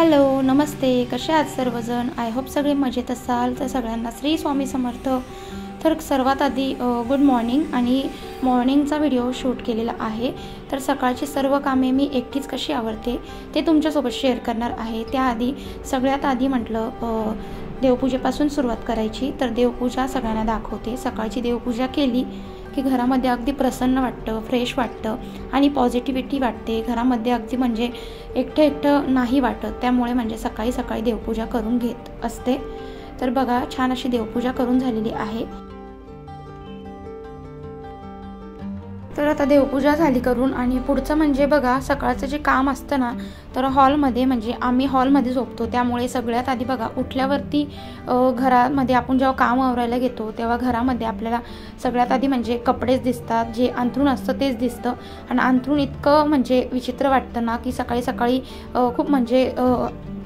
Hello, नमस्ते. कसे आहात सर्वजण? आय होप सगळे मजेत असाल. तर सगळ्यांना श्री स्वामी समर्थ. तर सर्वात आधी गुड मॉर्निंग. आणि मॉर्निंगचा व्हिडिओ शूट केलेला आहे. तर सकाळची सर्व कामे मी एकटीच कशी आवरते ते तुमच्यासोबत शेअर करणार आहे. त्याआधी सगळ्यात आधी म्हटलं देवपूजेपासून सुरुवात करायची. तर देवपूजा सगळ्यांना दाखवते. सकाळची देवपूजा केली की घरामध्ये अगदी प्रसन्न वाटतं, फ्रेश वाटतं आणि पॉझिटिव्हिटी वाटते. घरामध्ये अगदी म्हणजे एकटं एकटं नाही वाटत. त्यामुळे म्हणजे सकाळी सकाळी देवपूजा करून घेत असते. तर बघा, छान अशी देवपूजा करून झालेली आहे. तर आता देवपूजा झाली करून आणि पुढचं म्हणजे बघा, सकाळचं जे काम असतं ना, तर हॉलमध्ये म्हणजे आम्ही हॉलमध्ये झोपतो. त्यामुळे सगळ्यात आधी बघा, उठल्यावरती घरामध्ये आपण जेव्हा काम आवरायला घेतो तेव्हा घरामध्ये आपल्याला सगळ्यात आधी म्हणजे कपडेच दिसतात. जे अंथरूण असतं तेच दिसतं. आणि अंथरूण इतकं म्हणजे विचित्र वाटतं ना की सकाळी सकाळी खूप म्हणजे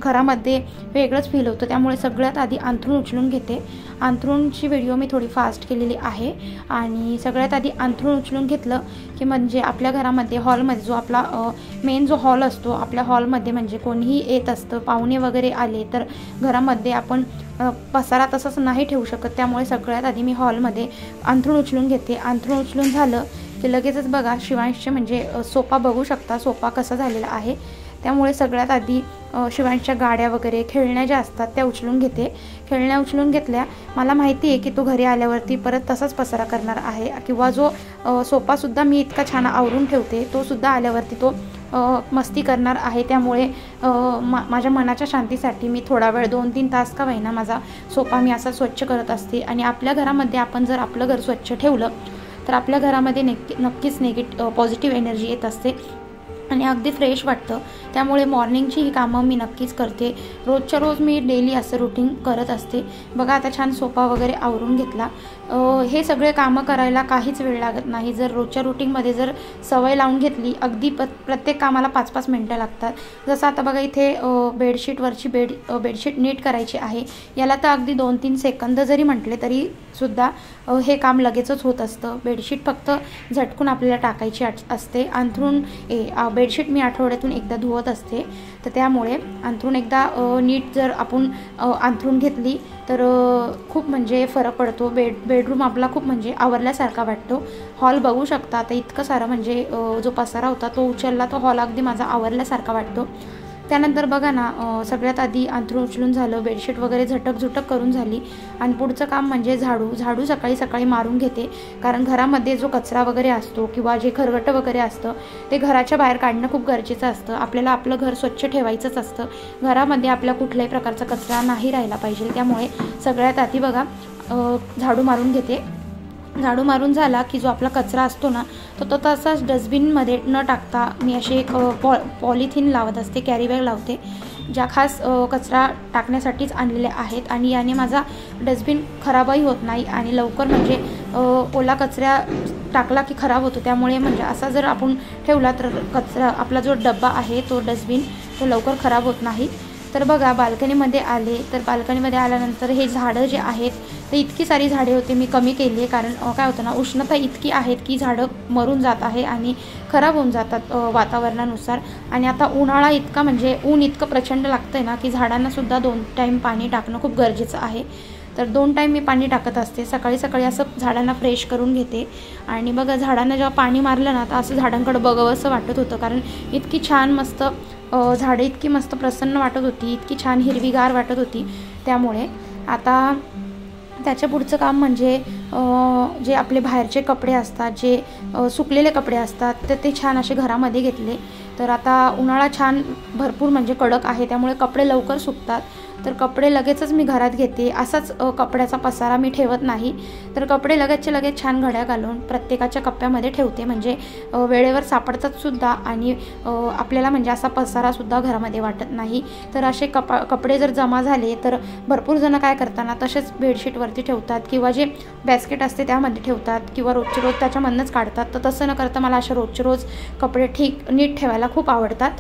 घरामध्ये वेगळंच फील होतं. त्यामुळे सगळ्यात आधी अंथरूण उचलून घेते. अंथरूणची व्हिडिओ मी थोडी फास्ट केलेली आहे. आणि सगळ्यात आधी अंथरूण उचलून घेतलं की म्हणजे आपल्या घरामध्ये हॉलमध्ये जो आपला मेन जो हॉल असतो, आपल्या हॉलमध्ये म्हणजे कोणीही येत असतं, पाहुणे वगैरे आले तर घरामध्ये आपण पसारा तसंच नाही ठेवू शकत. त्यामुळे सगळ्यात आधी मी हॉलमध्ये अंथरूण उचलून घेते. अंथरूण उचलून झालं की लगेचच बघा, शिवांशचे म्हणजे सोफा बघू शकता, सोफा कसा झालेला आहे. त्यामुळे सगळ्यात आधी शिवांशच्या गाड्या वगैरे खेळण्या ज्या असतात त्या उचलून घेते. खेळण्या उचलून घेतल्या. मला माहिती आहे की तो घरी आल्यावरती परत तसाच पसारा करणार आहे. किंवा जो सोफासुद्धा मी इतका छान आवरून ठेवते, तो सुद्धा आल्यावरती तो मस्ती करणार आहे. त्यामुळे माझ्या मनाच्या शांतीसाठी मी थोडा वेळ 2-3 तास का होईना माझा सोफा मी असा स्वच्छ करत असते. आणि आपल्या घरामध्ये आपण जर आपलं घर स्वच्छ ठेवलं तर आपल्या घरामध्ये नक्कीच पॉझिटिव्ह एनर्जी येत असते आणि अगदी फ्रेश वाटतं. त्यामुळे मॉर्निंगची ही कामं मी नक्कीच करते. रोजच्या रोज मी डेली असं रुटीन करत असते. बघा, आता छान सोफा वगैरे आवरून घेतला. हे सगळे कामं करायला काहीच वेळ लागत नाही. जर रोजच्या रुटीनमध्ये जर सवय लावून घेतली, अगदी प्रत्येक कामाला 5-5 मिनटं लागतात. जसं आता बघा, इथे बेडशीटवरची बेडशीट नीट करायची आहे. याला तर अगदी 2-3 सेकंद जरी म्हटले तरी सुद्धा हे काम लगेचच होत असतं. बेडशीट फक्त झटकून आपल्याला टाकायची असते. अंथरूण बेडशीट मी आठवड्यातून एकदा धुवत असते. तर त्यामुळे अंथरूण एकदा नीट जर आपण अंथरूण घेतली तर खूप म्हणजे फरक पडतो. बेडरूम आपला खूप म्हणजे आवरल्यासारखा वाटतो. हॉल बघू शकता, आता इतकं सारं म्हणजे जो पसारा होता तो उचलला, तो हॉल अगदी माझा आवरल्यासारखा वाटतो. त्यानंतर बघा ना, सगळ्यात आधी अंथरूण उचलून झालं, बेडशीट वगैरे झटक करून झाली. आणि पुढचं काम म्हणजे झाडू सकाळी सकाळी मारून घेते. कारण घरामध्ये जो कचरा वगैरे असतो किंवा जे खरकटं वगैरे असतं ते घराच्या बाहेर काढणं खूप गरजेचं असतं. आपल्याला आपलं घर स्वच्छ ठेवायचंच असतं. घरामध्ये आपल्या कुठल्याही प्रकारचा कचरा नाही राहिला पाहिजे. त्यामुळे सगळ्यात आधी बघा, झाडू मारून घेते. झाडू मारून झाला की जो आपला कचरा असतो ना, तो तसाच डस्टबिनमध्ये न टाकता मी अशी एक पॉलिथिन लावत असते, कॅरी बॅग लावते, ज्या खास कचरा टाकण्यासाठीच आणलेल्या आहेत. आणि याने माझा डस्टबिन खराबही होत नाही आणि लवकर म्हणजे ओला कचरा टाकला की खराब होतो. त्यामुळे म्हणजे असा जर आपण ठेवला तर कचरा आपला जो डब्बा आहे तो डस्टबिन तो लवकर खराब होत नाही. तर बघा, बाल्कनीमध्ये आले. तर बाल्कनीमध्ये आल्यानंतर हे झाडं जे आहेत ते इतकी सारी झाडे होते मी कमी केली आहे. कारण काय होतं ना, उष्णता इतकी आहेत की झाडं मरून जात आहे आणि खराब होऊन जातात वातावरणानुसार. आणि आता उन्हाळा इतका म्हणजे ऊन इतकं प्रचंड लागतं आहे ना की झाडांनासुद्धा 2 टाईम पाणी टाकणं खूप गरजेचं आहे. तर 2 टाईम मी पाणी टाकत असते. सकाळी सकाळी असं झाडांना फ्रेश करून घेते. आणि बघा, झाडांना जेव्हा पाणी मारलं ना तर असं झाडांकडे बघावं असं वाटत होतं. कारण इतकी छान मस्त झाडं इतकी मस्त प्रसन्न वाटत होती, इतकी छान हिरवीगार वाटत होती. त्यामुळे आता त्याच्या पुढचं काम म्हणजे जे आपले बाहेरचे कपडे असतात, जे सुकलेले कपडे असतात, तर ते छान असे घरामध्ये घेतले. तर आता उन्हाळा छान भरपूर म्हणजे कडक आहे. त्यामुळे कपडे लवकर सुकतात. तर कपडे लगेचच मी घरात घेते. असाच कपड्याचा पसारा मी ठेवत नाही. तर कपडे लगेचच्या लगेच छान घड्या घालून प्रत्येकाच्या कप्प्यामध्ये ठेवते. म्हणजे वेळेवर सापडतात सुद्धा आणि आपल्याला म्हणजे असा पसारासुद्धा घरामध्ये वाटत नाही. तर असे कपडे जर जमा झाले तर भरपूर जण काय करताना तसेच बेडशीटवरती ठेवतात किंवा जे बॅस्केट असते त्यामध्ये ठेवतात किंवा रोजचे रोज त्याच्यामधनंच काढतात. तर तसं न करता मला असे रोजचे रोज कपडे नीट ठेवायला खूप आवडतात.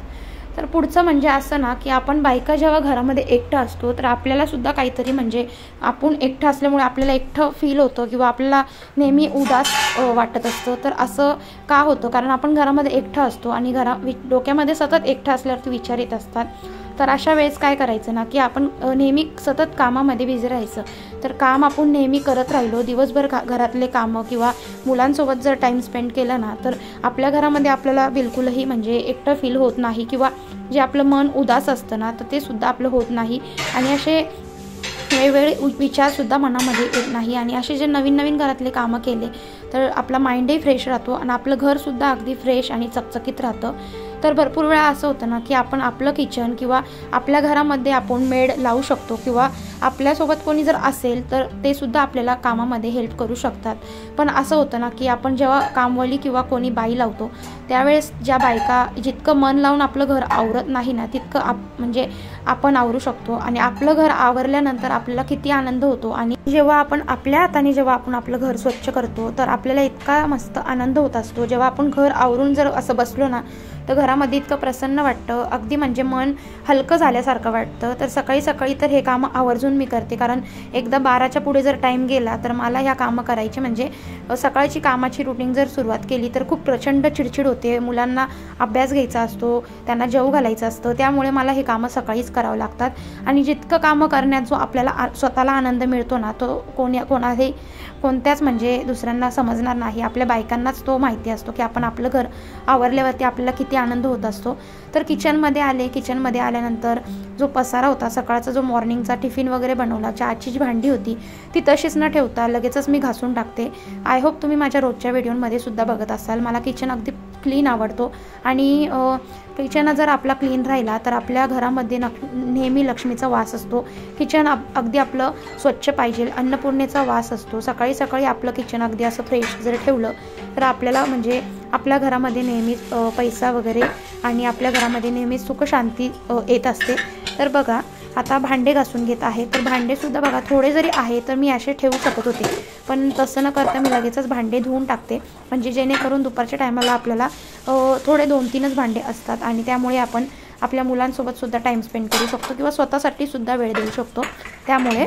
तर पुढचं म्हणजे असं ना की आपण बायका जेव्हा घरामध्ये एकटं असतो तर आपल्याला सुद्धा काहीतरी म्हणजे आपण एकटं असल्यामुळे आपल्याला एकटं फील होतं किंवा आपल्याला नेहमी उदास वाटत असतं. तर असं का होतं? कारण आपण घरामध्ये एकटं असतो आणि डोक्यामध्ये सतत एकटं असल्यावरती विचार येत असतात. तर अशा वेळेस काय करायचं ना, की आपण नेहमी सतत कामामध्ये बिझी राहायचं. तर काम आपण नेहमी करत राहिलो, दिवसभर घरातले कामं किंवा मुलांसोबत जर टाईम स्पेंड केला ना, तर आपल्या घरामध्ये आपल्याला बिलकुलही म्हणजे एकटं फील होत नाही किंवा जे आपलं मन उदास असतं ना, तर ते सुद्धा आपलं होत नाही आणि असे वेगवेगळे विचारसुद्धा मनामध्ये येत नाही. आणि असे जे नवीन नवीन घरातले कामं केले तर आपला माइंडही फ्रेश राहतो आणि आपलं घरसुद्धा अगदी फ्रेश आणि चकचकीत राहतं. तर भरपूर वेळा असं होतं ना, की आपण आपलं किचन किंवा आपल्या घरामध्ये आपण मेड लावू शकतो किंवा आपल्यासोबत कोणी जर असेल तर ते सुद्धा आपल्याला कामामध्ये हेल्प करू शकतात. पण असं होतं ना, की आपण जेव्हा कामवाली किंवा कोणी बाई लावतो त्यावेळेस ज्या बायका जितकं मन लावून आपलं घर आवरत नाही ना, तितकं म्हणजे आपण आवरू शकतो. आणि आपलं घर आवरल्यानंतर आपल्याला किती आनंद होतो. आणि जेव्हा आपण आपल्या हाताने जेव्हा आपण आपलं घर स्वच्छ करतो तर आपल्याला इतका मस्त आनंद होत असतो. जेव्हा आपण घर आवरून जर असं बसलो ना, तर घरामध्ये इतकं प्रसन्न वाटतं, अगदी म्हणजे मन हलकं झाल्यासारखं वाटतं. तर सकाळी सकाळी तर हे कामं आवर्जून मी करते, कारण एकदा 12च्या पुढे जर टाईम गेला तर मला ह्या कामं करायची म्हणजे सकाळची कामाची रुटीन जर सुरुवात केली तर खूप प्रचंड चिडचिड होते. मुलांना अभ्यास घ्यायचा असतो, त्यांना जेवू घालायचं असतं, त्यामुळे मला हे कामं सकाळीच करावं लागतात. आणि जितकं कामं करण्यात जो आपल्याला स्वतःला आनंद मिळतो ना, तो कोणत्याच म्हणजे दुसऱ्यांना समजणार नाही. आपल्या बायकांनाच तो माहिती असतो की आपण आपलं घर आवरल्यावरती आपल्याला किती आनंद होत असतो. तर किचनमध्ये आल्यानंतर जो पसारा होता सकाळचा, जो मॉर्निंगचा टिफिन वगैरे बनवला, चहाची जी भांडी होती ती तशीच न ठेवता लगेचच मी घासून टाकते. आय होप तुम्ही माझ्या रोजच्या व्हिडिओमध्ये सुद्धा बघत असाल. मला किचन अगदी क्लीन आवडतो आणि किचन जर आपला क्लीन राहिला तर आपल्या घरामध्ये नेहमी लक्ष्मीचा वास असतो. किचन अगदी आपलं स्वच्छ पाहिजे, अन्नपूर्णेचा वास असतो. सकाळी सकाळी आपलं किचन अगदी असं फ्रेश जर ठेवलं तर आपल्याला म्हणजे आपल्या घरामध्ये नेहमीच पैसा वगैरे आणि आपल्या घरामध्ये नेहमीच सुखशांती येत असते. तर बघा आता भांडे घासून घेत आहे. तर भांडेसुद्धा बघा थोडे जरी आहे तर मी असे ठेवू शकत होते, पण तसं न करता मी लगेचच भांडे धुवून टाकते, म्हणजे जेणेकरून दुपारच्या टायमाला आपल्याला थोडे 2-3च भांडे असतात आणि त्यामुळे आपण आपल्या मुलांसोबत सुद्धा टाईम स्पेंड करू शकतो किंवा स्वतःसाठी सुद्धा वेळ देऊ शकतो. त्यामुळे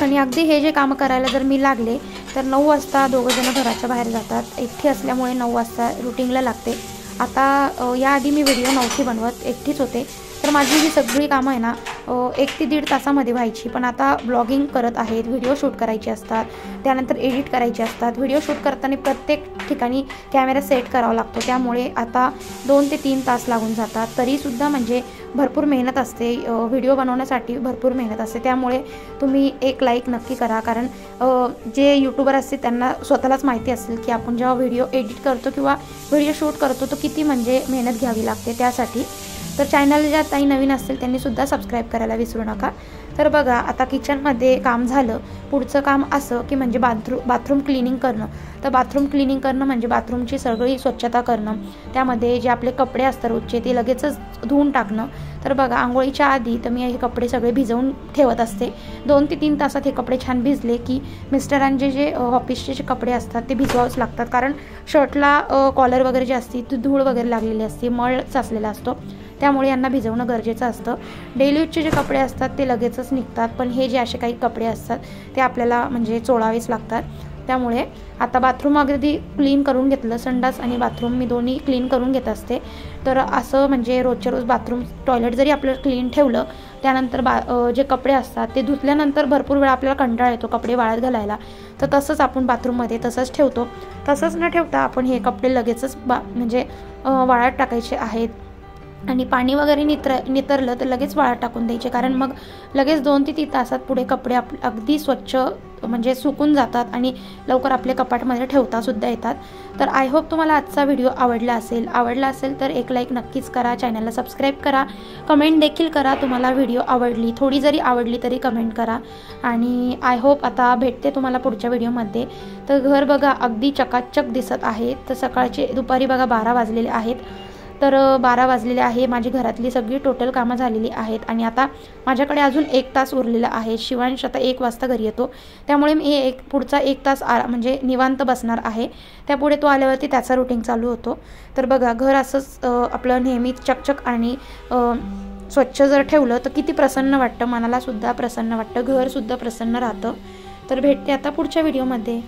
आणि अगदी हे जे कामं करायला जर मी लागले तर 9 वाजता दोघंजणं घराच्या बाहेर जातात. एकटी असल्यामुळे 9 वाजता रुटीनला लागते. आता याआधी मी व्हिडिओ नव्हती बनवत, एकटीच होते, तर माझी ही सगळी कामं आहे ना 1 ते 1.5 तासामध्ये व्हायची. पण आता ब्लॉगिंग करत आहेत, व्हिडिओ शूट करायचे असतात, त्यानंतर एडिट करायचे असतात. व्हिडिओ शूट करताना प्रत्येक ठिकाणी कॅमेरा सेट करावा लागतो, त्यामुळे आता 2 ते 3 तास लागून जातात. तरीसुद्धा म्हणजे भरपूर मेहनत असते, व्हिडिओ बनवण्यासाठी भरपूर मेहनत असते. त्यामुळे तुम्ही एक लाईक नक्की करा, कारण जे यूट्यूबर असते त्यांना स्वतःलाच माहिती असेल की आपण जेव्हा व्हिडिओ एडिट करतो किंवा व्हिडिओ शूट करतो तो किती म्हणजे मेहनत घ्यावी लागते त्यासाठी. तर चॅनल ज्या ताई नवीन असतील त्यांनीसुद्धा सबस्क्राईब करायला विसरू नका. तर बघा आता किचनमध्ये काम झालं. पुढचं काम असं की म्हणजे बाथरूम क्लिनिंग करणं. तर बाथरूम क्लिनिंग करणं म्हणजे बाथरूमची सगळी स्वच्छता करणं, त्यामध्ये जे आपले कपडे असतात रोजचे ते लगेचच धुवून टाकणं. तर बघा आंघोळीच्या आधी तर मी हे कपडे सगळे भिजवून ठेवत असते. 2 ते 3 तासात हे कपडे छान भिजले की मिस्टरांचे जे ऑफिसचे जे कपडे असतात ते भिजवावेच लागतात, कारण शर्टला कॉलर वगैरे जे असते ती धूळ वगैरे लागलेली असते, मळ साचलेला असतो, त्यामुळे यांना भिजवणं गरजेचं असतं. डेली यूजचे जे कपडे असतात ते लगेचच निघतात, पण हे जे असे काही कपडे असतात ते आपल्याला म्हणजे चोळावेच लागतात. त्यामुळे आता बाथरूम अगदी क्लीन करून घेतलं. संडास आणि बाथरूम मी दोन्ही क्लीन करून घेत असते. तर असं म्हणजे रोजच्या रोज बाथरूम टॉयलेट जरी आपलं क्लीन ठेवलं, त्यानंतर जे कपडे असतात ते धुतल्यानंतर भरपूर वेळा आपल्याला कंटाळा येतो कपडे वाळत घालायला, तर तसंच आपण बाथरूममध्ये तसंच ठेवतो. तसंच न ठेवता आपण हे कपडे लगेचच म्हणजे वाळत टाकायचे आहेत. आणि पाणी वगैरे नितरलं तर लगेच वाळत टाकून द्यायचे, कारण मग लगेच 2 ते 3 तासात पुढे कपडे अगदी स्वच्छ म्हणजे सुकून जातात आणि लवकर आपल्या कपाटमध्ये ठेवतासुद्धा येतात. तर आय होप तुम्हाला आजचा व्हिडिओ आवडला असेल तर एक लाईक नक्कीच करा, चॅनलला सबस्क्राईब करा, कमेंट देखील करा. तुम्हाला व्हिडिओ आवडली, थोडी जरी आवडली तरी कमेंट करा. आणि आय होप आता भेटते तुम्हाला पुढच्या व्हिडिओमध्ये. तर घर बघा अगदी चकाचक दिसत आहे. तर दुपारी बघा 12 वाजलेले आहेत. तर 12 वाजलेले आहे. माझी घरातली सगळी टोटल कामं झालेली आहेत आणि आता माझ्याकडे अजून 1 तास उरलेला आहे. शिवांश आता 1 वाजता घरी येतो, त्यामुळे मी पुढचा 1 तास म्हणजे निवांत बसणार आहे. त्यापुढे तो आल्यावरती त्याचा रुटीन चालू होतो. तर बघा घर असंच आपलं नेहमी चकचक आणि स्वच्छ जर ठेवलं तर किती प्रसन्न वाटतं, मनालासुद्धा प्रसन्न वाटतं, घरसुद्धा प्रसन्न राहतं. तर भेटते आता पुढच्या व्हिडिओमध्ये.